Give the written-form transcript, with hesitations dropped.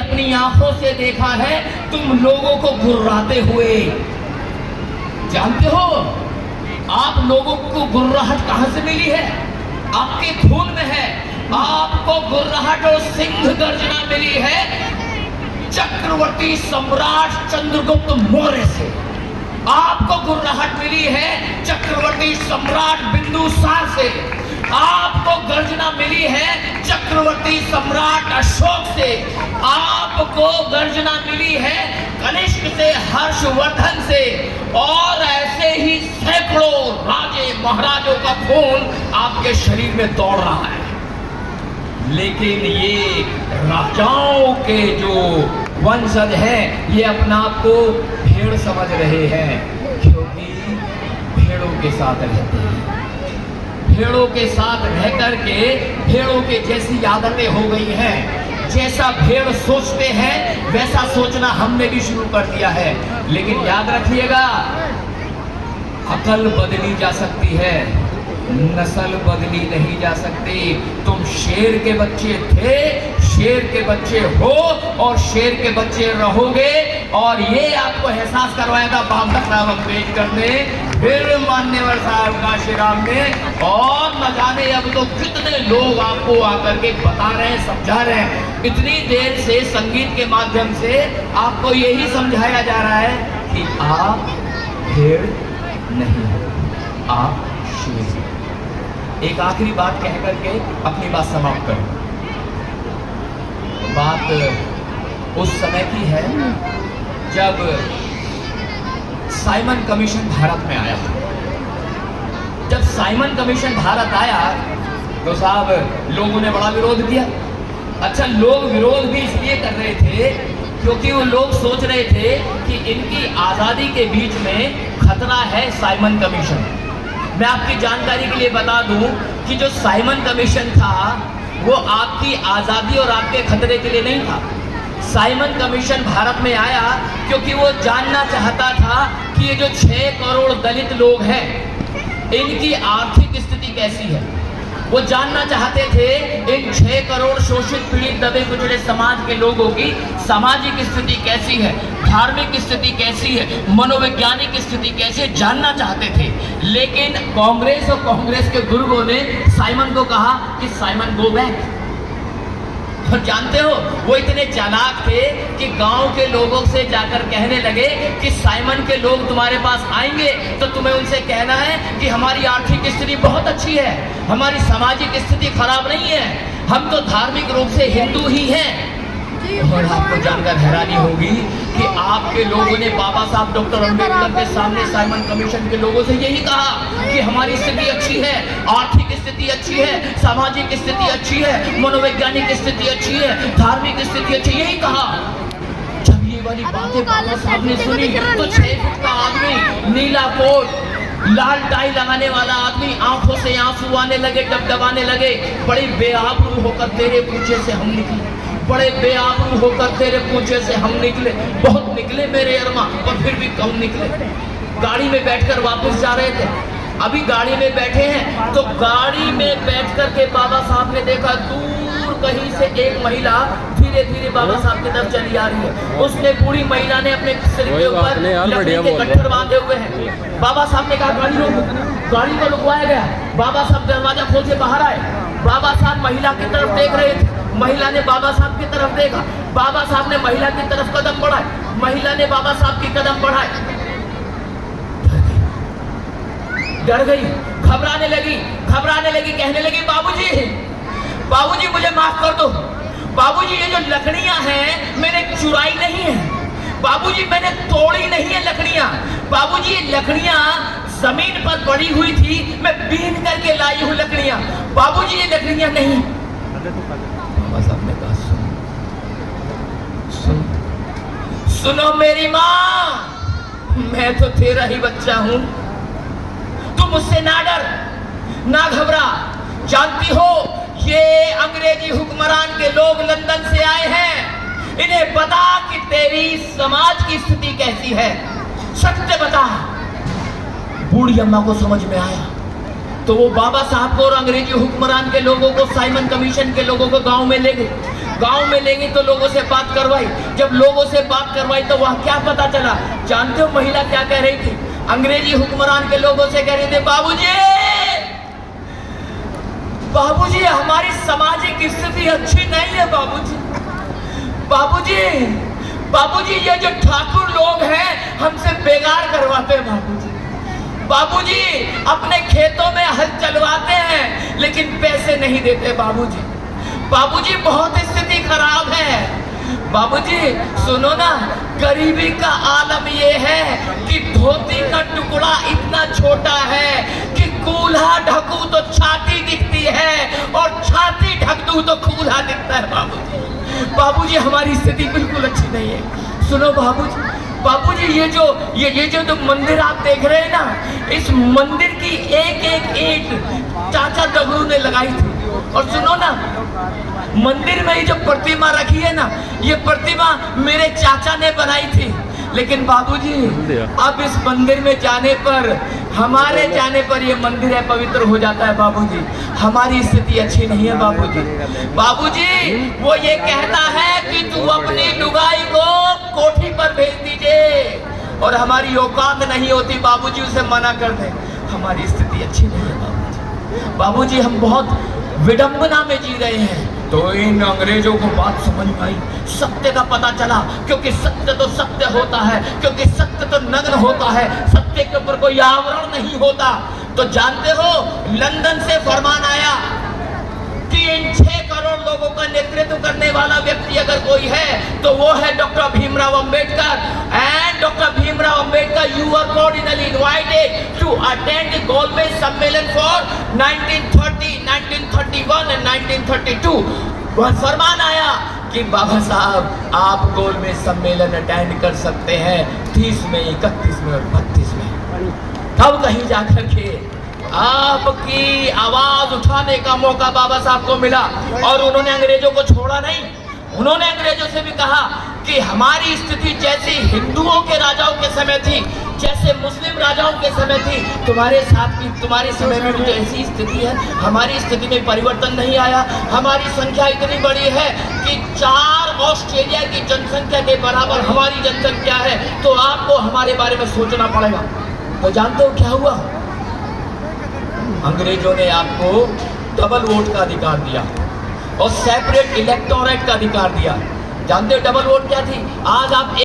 अपनी आंखों से देखा है तुम लोगों को गुर्राते हुए। जानते हो आप लोगों को गुर्राहट कहां से मिली है? आपके खून में है। आपको गुर्राहट और सिंह गर्जना मिली है चक्रवर्ती सम्राट चंद्रगुप्त मौर्य से। आपको गुर्राहट मिली है चक्रवर्ती सम्राट बिंदुसार से। आपको गर्जना मिली है चक्रवर्ती सम्राट अशोक से। आपको गर्जना मिली है कनिष्क से, हर्षवर्धन से, और ऐसे ही सैकड़ों राजे महाराजों का खून आपके शरीर में दौड़ रहा है। लेकिन ये राजाओं के जो वंशज हैं ये अपना आप को भेड़ समझ रहे हैं, क्योंकि भेड़ों के साथ रहते हैं। भेड़ों के साथ रह करके भेड़ों के जैसी आदतें हो गई हैं। जैसा भेड़ सोचते हैं वैसा सोचना हमने भी शुरू कर दिया है। लेकिन याद रखिएगा, अकल बदली जा सकती है, नस्ल बदली नहीं जा सकती। तुम शेर के बच्चे थे, शेर के बच्चे हो और शेर के बच्चे रहोगे। और ये आपको एहसास करवाया था बाबा साहब अम्बेडकर ने, फिर मान्यवर साहब काशीराम ने, और न जाने अब तो कितने लोग आपको आकर के बता रहे हैं, समझा रहे हैं। इतनी देर से संगीत के माध्यम से आपको यही समझाया जा रहा है कि आप भेड़ नहीं हो, आप शेर हो। एक आखिरी बात कह करके अपनी बात समाप्त करूं। बात उस समय की है जब साइमन कमीशन भारत में आया। जब साइमन कमीशन भारत आया तो साहब लोगों ने बड़ा विरोध किया। अच्छा, लोग विरोध भी इसलिए कर रहे थे क्योंकि वो लोग सोच रहे थे कि इनकी आज़ादी के बीच में खतरा है साइमन कमीशन। मैं आपकी जानकारी के लिए बता दूं कि जो साइमन कमीशन था वो आपकी आज़ादी और आपके खतरे के लिए नहीं था। साइमन कमीशन भारत में आया क्योंकि वो जानना चाहता था कि ये जो 6 करोड़ दलित लोग हैं इनकी आर्थिक स्थिति कैसी है। वो जानना चाहते थे इन 6 करोड़ शोषित पीड़ित दबे कुचले समाज के लोगों की सामाजिक स्थिति कैसी है, धार्मिक स्थिति कैसी है, मनोवैज्ञानिक स्थिति कैसी है, जानना चाहते थे। लेकिन कांग्रेस और कांग्रेस के गुर्गों ने साइमन को कहा कि साइमन गो बैक। और जानते हो वो इतने चालाक थे कि गांव के लोगों से जाकर कहने लगे कि साइमन के लोग तुम्हारे पास आएंगे तो तुम्हें उनसे कहना है कि हमारी आर्थिक स्थिति बहुत अच्छी है, हमारी सामाजिक स्थिति खराब नहीं है, हम तो धार्मिक रूप से हिंदू ही हैं। और आपको जानकर हैरानी होगी कि आपके लोगों ने बाबा साहब डॉक्टर अम्बेडकर के सामने साइमन कमीशन के लोगों से यही कहा कि हमारी स्थिति अच्छी है, आर्थिक स्थिति अच्छी है, सामाजिक स्थिति अच्छी है, मनोवैज्ञानिक स्थिति अच्छी है, धार्मिक स्थिति अच्छी, यही कहा। जब ये वाली बातें बाबा साहब ने सुनी तो 6 फुट का आदमी, नीला कोट, लाल टाई लगाने वाला आदमी, आंखों से आंसू आने लगे, डबडबाने लगे। बड़े बेआबरू होकर तेरे पूछे से हम निकले, बड़े बेआबरू होकर तेरे पूछे से हम निकले, बहुत निकले मेरे अरमा, और फिर भी कम निकले। गाड़ी में बैठकर वापस जा रहे थे, अभी गाड़ी में बैठे हैं तो गाड़ी में बैठ कर के बाबा साहब ने देखा दूर कहीं से एक महिला धीरे धीरे बाबा साहब की तरफ चली आ रही है। उसने पूरी महिला ने अपने सिर के ऊपर लकड़ी के गट्ठर बांधे हुए हैं। बाबा साहब ने कहा गाड़ी रोको, गाड़ी को रुकवाया गया। बाबा साहब दरवाजा खोल के बाहर आए। बाबा साहब महिला की तरफ देख रहे थे, महिला ने बाबा साहब की तरफ देखा, बाबा साहब ने महिला की तरफ कदम बढ़ाए, महिला ने बाबा साहब की कदम बढ़ाए। डर गई, घबराने लगी, कहने लगी बाबूजी मुझे माफ कर दो, बाबूजी ये जो लकड़ियां हैं मैंने चुराई नहीं है, बाबूजी मैंने तोड़ी नहीं है लकड़ियां, बाबूजी ये लकड़ियां जमीन पर पड़ी हुई थी, मैं बीन करके लाई हूं लकड़ियां, बाबूजी ये लकड़ियां नहीं। बाबा साहब ने कहा सुनो मेरी माँ, मैं तो तेरा ही बच्चा हूं, तू मुझसे ना डर ना घबरा। जानती हो ये अंग्रेजी हुक्मरान के लोग लंदन से आए हैं, इन्हें बता कि तेरी समाज की स्थिति कैसी है, सत्य बता। बूढ़ी अम्मा को समझ में आया तो वो बाबा साहब को और अंग्रेजी हुक्मरान के लोगों को, साइमन कमीशन के लोगों को गांव में ले गए। गांव में ले गई तो लोगों से बात करवाई। जब लोगों से बात करवाई तो वहां क्या पता चला? जानते हो महिला क्या कह रही थी? अंग्रेजी हुक्मरान के लोगों से कह रही थी, बाबूजी बाबूजी हमारी सामाजिक स्थिति अच्छी नहीं है बाबूजी। बाबूजी बाबूजी ये जो ठाकुर लोग हैं हमसे बेगार करवाते हैं बाबूजी। बाबूजी अपने खेतों में हल चलवाते हैं लेकिन पैसे नहीं देते बाबूजी। बाबूजी बहुत स्थिति खराब है। बाबूजी सुनो ना, गरीबी का आलम ये है कि धोती का टुकड़ा इतना छोटा है कि कूल्हा ढकूं तो छाती दिखती है और छाती ढक दूं तो कूल्हा दिखता है बाबूजी। बाबूजी हमारी स्थिति बिल्कुल अच्छी नहीं है। सुनो बाबूजी, बाबूजी ये जो मंदिर आप देख रहे हैं ना, इस मंदिर की एक एक ईंट चाचा दगड़ू ने लगाई थी। और सुनो ना, मंदिर में ये जो प्रतिमा रखी है ना, ये प्रतिमा मेरे चाचा ने बनाई थी। लेकिन बाबूजी अब इस मंदिर में जाने पर, हमारे जाने पर ये मंदिर है पवित्र हो जाता है बाबूजी। हमारी स्थिति अच्छी नहीं है बाबूजी। बाबूजी वो ये कहता है कि तू अपनी लुगाई को कोठी पर भेज दीजिए, और हमारी औकात नहीं होती बाबूजी उसे मना कर दे। हमारी स्थिति अच्छी नहीं है बाबूजी। बाबूजी हम बहुत विडंबना में जी रहे हैं। तो इन अंग्रेजों को बात समझ में आई, सत्य का पता चला, क्योंकि सत्य तो सत्य होता है, क्योंकि सत्य तो नग्न होता है, सत्य के ऊपर कोई आवरण नहीं होता। तो जानते हो लंदन से फरमान आया कि इन 6 करोड़ लोगों का नेतृत्व करने वाला व्यक्ति अगर कोई है तो वो है doctor Bhimrao Ambedkar. And doctor Bhimrao Ambedkar you are cordially invited to attend the Golmej Sammelan for 1930, 1931 and 1932। वह फरमान आया कि बाबा साहब आप गोलमेज सम्मेलन अटेंड कर सकते हैं 30 में, 31 में और 32 में। तब कहीं जाकर के आपकी आवाज उठाने का मौका बाबा साहब को मिला, और उन्होंने अंग्रेजों को छोड़ा नहीं। उन्होंने अंग्रेजों से भी कहा कि हमारी स्थिति जैसी हिंदुओं के राजाओं के समय थी, जैसे मुस्लिम राजाओं के समय थी, तुम्हारे साथ भी, तुम्हारे समय में भी तो ऐसी स्थिति है। हमारी स्थिति में परिवर्तन नहीं आया। हमारी संख्या इतनी बड़ी है कि 4 ऑस्ट्रेलिया की जनसंख्या के बराबर हमारी जनसंख्या है। तो आपको हमारे बारे में सोचना पड़ेगा। तो जानते हो क्या हुआ? अंग्रेजों ने आपको डबल वोट का अधिकार दिया और सेपरेट इलेक्टोरेट का अधिकार दिया। जानते हो डबल वोट क्या थी? आज आप